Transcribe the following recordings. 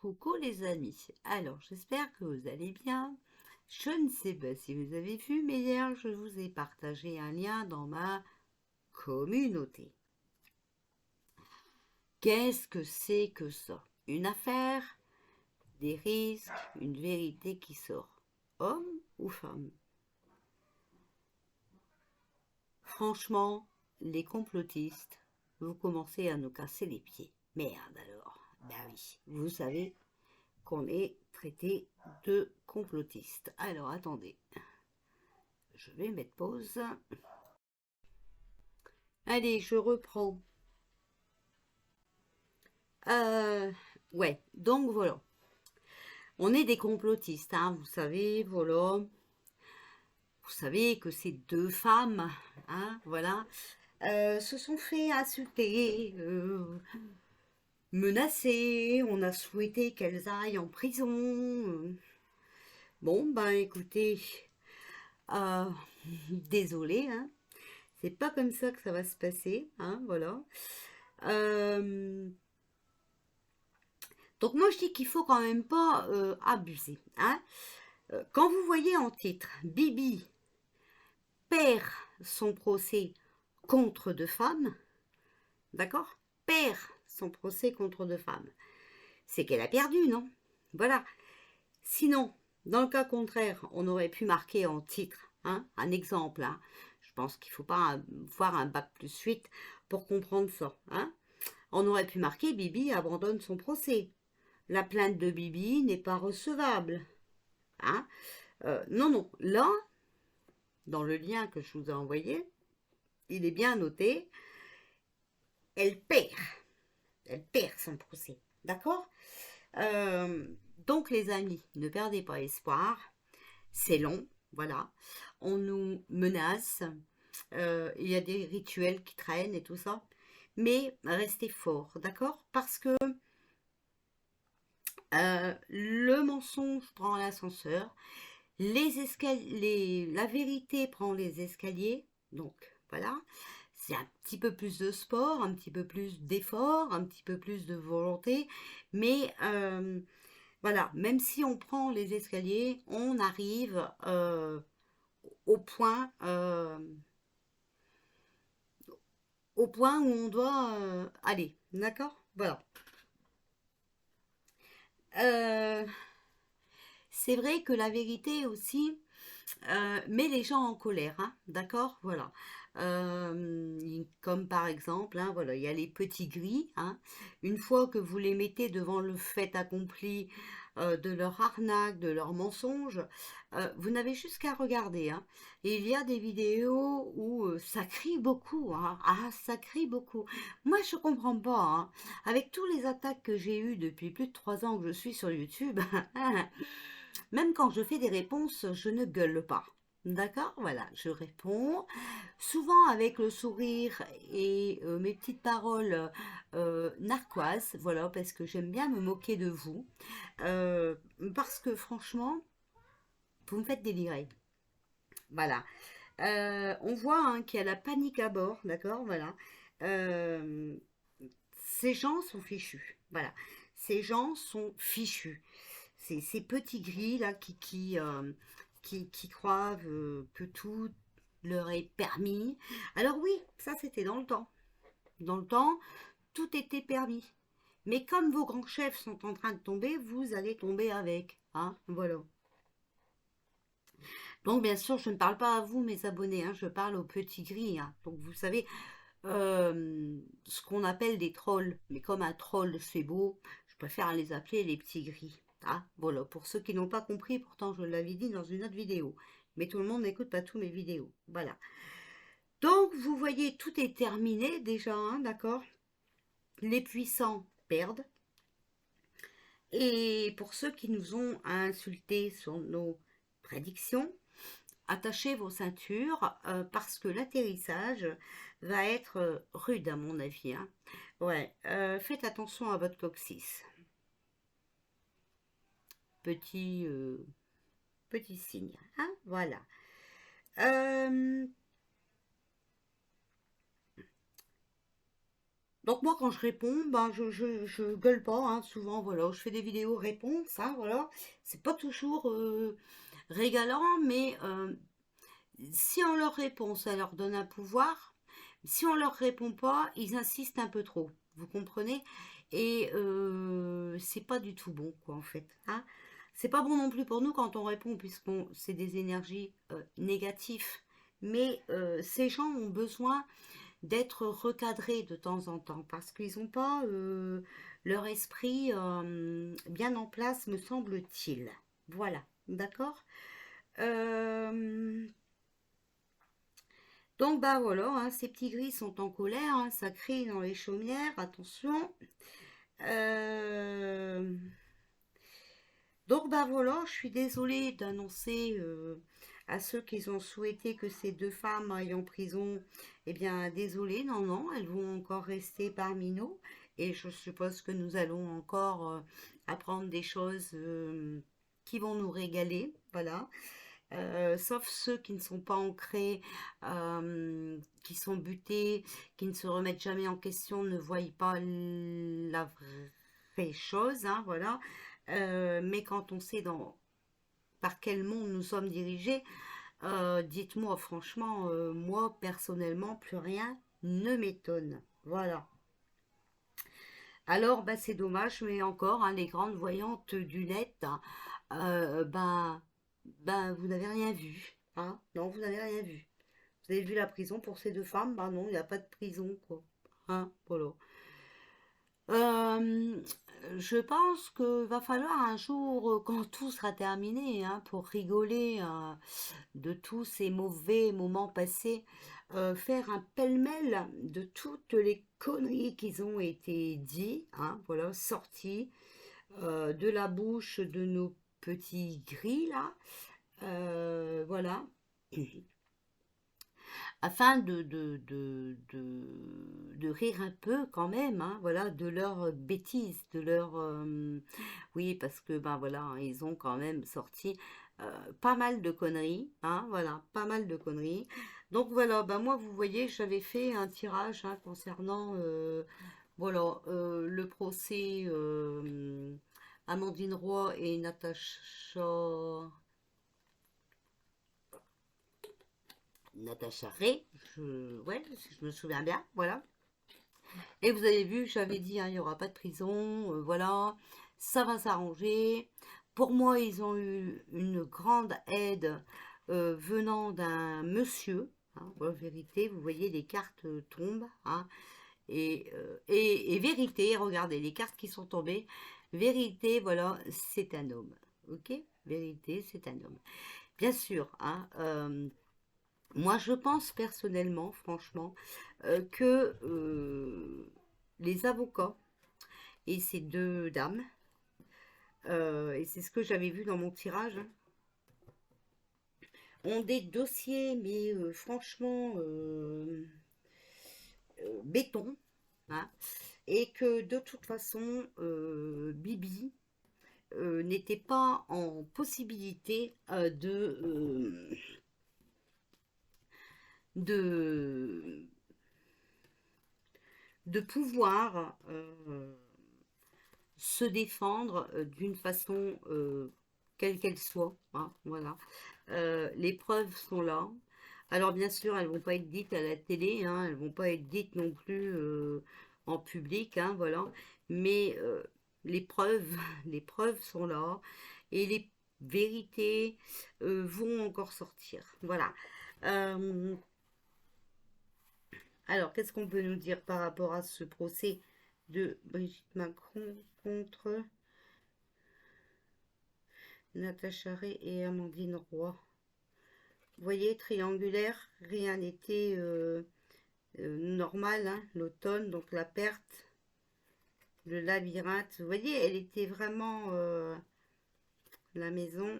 Coucou les amis, alors j'espère que vous allez bien. Je ne sais pas si vous avez vu, mais hier je vous ai partagé un lien dans ma communauté. Qu'est-ce que c'est que ça? Une affaire, des risques, une vérité qui sort. Homme ou femme? Franchement, les complotistes, vous commencez à nous casser les pieds. Merde alors. Ben oui, vous savez qu'on est traité de complotiste. Alors attendez, je vais mettre pause. Allez, je reprends. Euh, ouais, donc voilà. On est des complotistes, hein, vous savez, voilà. Vous savez que ces deux femmes, hein, voilà, se sont fait insulter, menacer. On a souhaité qu'elles aillent en prison. Bon, ben écoutez, euh, désolé, hein, c'est pas comme ça que ça va se passer, hein, voilà. Euh, donc moi je dis qu'il faut quand même pas abuser, hein. Quand vous voyez en titre Bibi perd son procès contre deux femmes, d'accord? Perd son procès contre deux femmes, c'est qu'elle a perdu, non? Voilà. Sinon, dans le cas contraire, on aurait pu marquer en titre, hein, un exemple, hein. Je pense qu'il ne faut pas voir un bac plus 8 pour comprendre ça, hein. On aurait pu marquer Bibi abandonne son procès. La plainte de Bibi n'est pas recevable, hein. Non, non, là, dans le lien que je vous ai envoyé, il est bien noté, elle perd, elle perd son procès, d'accord. Euh, donc les amis, ne perdez pas espoir, c'est long, voilà, on nous menace, il y a des rituels qui traînent et tout ça, mais restez fort, d'accord, parce que le mensonge prend l'ascenseur, la vérité prend les escaliers, donc voilà, c'est un petit peu plus de sport, un petit peu plus d'effort, un petit peu plus de volonté, mais voilà, même si on prend les escaliers, on arrive au point, euh, au point où on doit aller, d'accord? Voilà. Euh, c'est vrai que la vérité aussi, met les gens en colère, hein, d'accord? Voilà. Comme par exemple, hein, voilà, il y a les petits gris, hein. Une fois que vous les mettez devant le fait accompli de leur arnaque, de leur mensonge, vous n'avez juste qu'à regarder, hein. Et il y a des vidéos où ça crie beaucoup, hein. Ah, ça crie beaucoup. Moi, je comprends pas, hein. Avec tous les attaques que j'ai eues depuis plus de 3 ans que je suis sur YouTube, même quand je fais des réponses, je ne gueule pas. D'accord? Voilà, je réponds souvent avec le sourire et mes petites paroles narquoises, voilà, parce que j'aime bien me moquer de vous, euh, parce que franchement, vous me faites délirer. Voilà. On voit hein, qu'il y a la panique à bord, d'accord? Voilà. Euh, ces gens sont fichus. Voilà. Ces gens sont fichus. Ces petits gris là qui croient que tout leur est permis. Alors oui, ça c'était dans le temps. Dans le temps, tout était permis. Mais comme vos grands chefs sont en train de tomber, vous allez tomber avec. Hein, voilà. Donc bien sûr, je ne parle pas à vous, mes abonnés, hein, je parle aux petits gris. Hein. Donc vous savez, ce qu'on appelle des trolls. Mais comme un troll, c'est beau, je préfère les appeler les petits gris. Ah, voilà, pour ceux qui n'ont pas compris, pourtant je l'avais dit dans une autre vidéo. Mais tout le monde n'écoute pas tous mes vidéos. Voilà. Donc, vous voyez, tout est terminé déjà, hein, d'accord? Les puissants perdent. Et pour ceux qui nous ont insultés sur nos prédictions, attachez vos ceintures parce que l'atterrissage va être rude à mon avis, hein. Ouais, faites attention à votre coccyx. Petit, petit signe, hein, voilà. Euh, Donc moi quand je réponds, ben je gueule pas, hein, souvent voilà, je fais des vidéos réponses, hein, voilà. C'est pas toujours régalant, mais si on leur répond, ça leur donne un pouvoir. Si on leur répond pas, ils insistent un peu trop. Vous comprenez? Et c'est pas du tout bon, quoi, en fait. Hein. C'est pas bon non plus pour nous quand on répond, puisqu'on c'est des énergies négatives. Mais ces gens ont besoin d'être recadrés de temps en temps parce qu'ils n'ont pas leur esprit bien en place, me semble-t-il. Voilà, d'accord. Euh, donc bah voilà, hein, ces petits gris sont en colère, hein, ça crie dans les chaumières, attention. Euh, donc bah voilà, je suis désolée d'annoncer à ceux qui ont souhaité que ces deux femmes aillent en prison. Eh bien désolée, non, non, elles vont encore rester parmi nous. Et je suppose que nous allons encore apprendre des choses qui vont nous régaler. Voilà. Sauf ceux qui ne sont pas ancrés, qui sont butés, qui ne se remettent jamais en question, ne voient pas la vraie chose, hein, voilà. Mais quand on sait par quel monde nous sommes dirigés, dites-moi franchement, moi personnellement, plus rien ne m'étonne. Voilà. Alors, bah, c'est dommage, mais encore, hein, les grandes voyantes du net, hein, ben, vous n'avez rien vu. Hein? Non, vous n'avez rien vu. Vous avez vu la prison pour ces deux femmes? Ben non, il n'y a pas de prison, quoi. Hein? Voilà. Euh, je pense que va falloir un jour, quand tout sera terminé, hein, pour rigoler de tous ces mauvais moments passés, faire un pêle-mêle de toutes les conneries qui ont été dites, hein, voilà, sorties de la bouche de nos petits gris là, voilà, afin de rire un peu quand même, hein, voilà, de leurs bêtises, de leur, oui, parce que ben voilà, hein, ils ont quand même sorti pas mal de conneries, hein, voilà, pas mal de conneries. Donc voilà, ben moi vous voyez, j'avais fait un tirage hein, concernant, voilà, le procès Amandine Roy et Natacha Ray, ouais, si je me souviens bien, voilà. Et vous avez vu, j'avais dit, hein, il n'y aura pas de prison, voilà, ça va s'arranger. Pour moi, ils ont eu une grande aide venant d'un monsieur, hein, voilà, vérité, vous voyez, les cartes tombent, hein, et vérité, regardez, les cartes qui sont tombées, vérité, voilà, c'est un homme, ok? Vérité, c'est un homme. Bien sûr, hein, moi, je pense personnellement, franchement, que les avocats et ces deux dames, et c'est ce que j'avais vu dans mon tirage, hein, ont des dossiers, mais franchement, béton, hein, et que de toute façon, Bibi n'était pas en possibilité de, de pouvoir se défendre d'une façon quelle qu'elle soit. Hein, voilà. Les preuves sont là. Alors bien sûr, elles vont pas être dites à la télé, hein, elles vont pas être dites non plus en public, hein, voilà. Mais les preuves, les preuves sont là et les vérités vont encore sortir. Voilà. Euh, alors, qu'est-ce qu'on peut nous dire par rapport à ce procès de Brigitte Macron contre Natacha Ray et Amandine Roy? Vous voyez, triangulaire, rien n'était normal, hein, l'automne, donc la perte, le labyrinthe. Vous voyez, elle était vraiment la maison.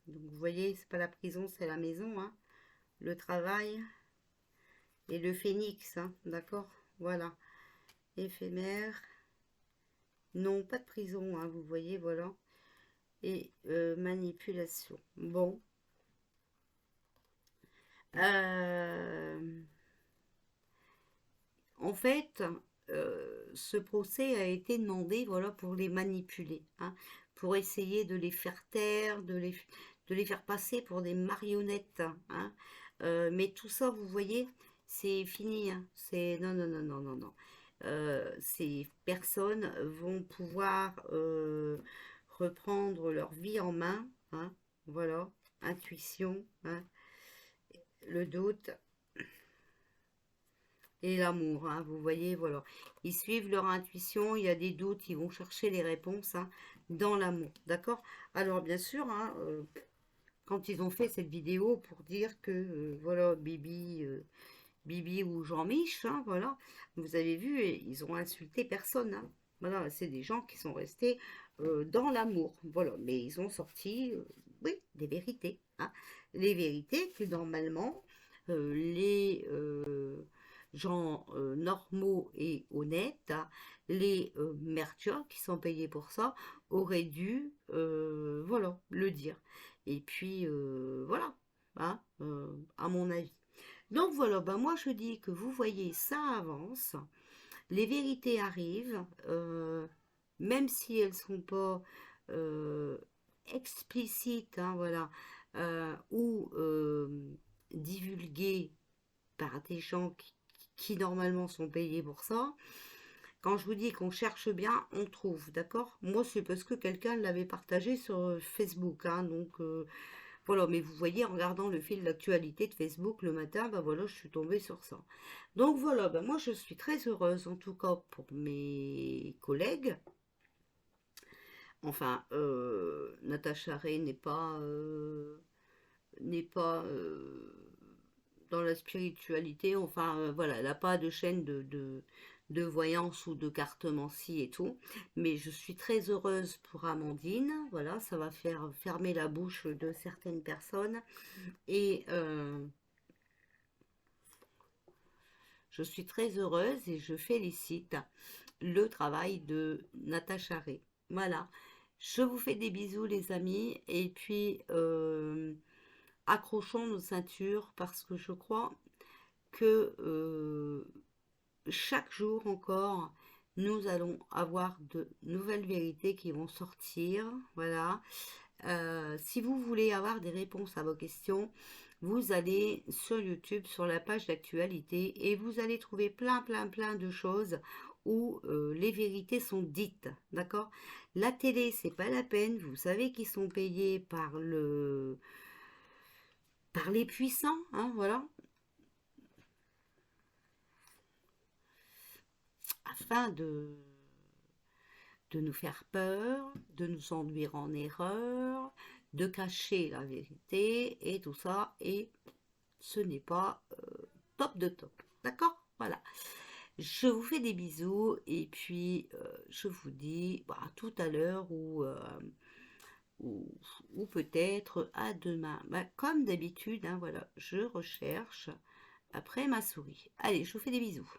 Donc vous voyez, c'est pas la prison, c'est la maison, hein, le travail et le phénix, hein, d'accord? Voilà, éphémère. Non, pas de prison, hein, vous voyez, voilà. Et manipulation. Bon. Euh, en fait, ce procès a été demandé, voilà, pour les manipuler, hein, pour essayer de les faire taire, de les faire passer pour des marionnettes, hein. Mais tout ça, vous voyez, c'est fini, hein. C'est non, non, non, non, non, non. Ces personnes vont pouvoir reprendre leur vie en main, hein, voilà, intuition, hein, le doute et l'amour, hein, vous voyez, voilà. Ils suivent leur intuition, il y a des doutes, ils vont chercher les réponses, hein, dans l'amour, d'accord? Alors, bien sûr, hein, quand ils ont fait cette vidéo pour dire que, voilà, Bibi ou Jean-Mich, hein, voilà, vous avez vu, ils ont insulté personne, hein. Voilà, c'est des gens qui sont restés dans l'amour, voilà, mais ils ont sorti, oui, des vérités, hein. Les vérités que normalement, les gens normaux et honnêtes, hein, les merchants qui sont payés pour ça, auraient dû, voilà, le dire. Et puis, voilà, hein, à mon avis. Donc voilà, ben moi je dis que vous voyez, ça avance, les vérités arrivent, même si elles sont pas euh, explicites, hein, voilà, ou divulguées par des gens qui normalement sont payés pour ça. Quand je vous dis qu'on cherche bien, on trouve, d'accord? Moi c'est parce que quelqu'un l'avait partagé sur Facebook, hein, donc voilà, mais vous voyez, en regardant le fil d'actualité de Facebook le matin, ben voilà, je suis tombée sur ça. Donc voilà, ben moi je suis très heureuse, en tout cas pour mes collègues. Enfin, Natacha Ray n'est pas dans la spiritualité. Enfin, voilà, elle n'a pas de chaîne de voyance ou de cartomancie et tout. Mais je suis très heureuse pour Amandine. Voilà, ça va faire fermer la bouche de certaines personnes. Et je suis très heureuse et je félicite le travail de Natacha Ray. Voilà. Je vous fais des bisous les amis et puis accrochons nos ceintures parce que je crois que chaque jour encore nous allons avoir de nouvelles vérités qui vont sortir. Voilà. Si vous voulez avoir des réponses à vos questions, vous allez sur YouTube, sur la page d'actualité, et vous allez trouver plein de choses où les vérités sont dites, d'accord? La télé, c'est pas la peine, vous savez qu'ils sont payés par les puissants, hein, voilà, afin de nous faire peur, de nous enduire en erreur, de cacher la vérité et tout ça, et ce n'est pas top de top. D'accord? Voilà. Je vous fais des bisous et puis je vous dis bah, à tout à l'heure ou, ou peut-être à demain. Bah, comme d'habitude, hein, voilà, je recherche après ma souris. Allez, je vous fais des bisous.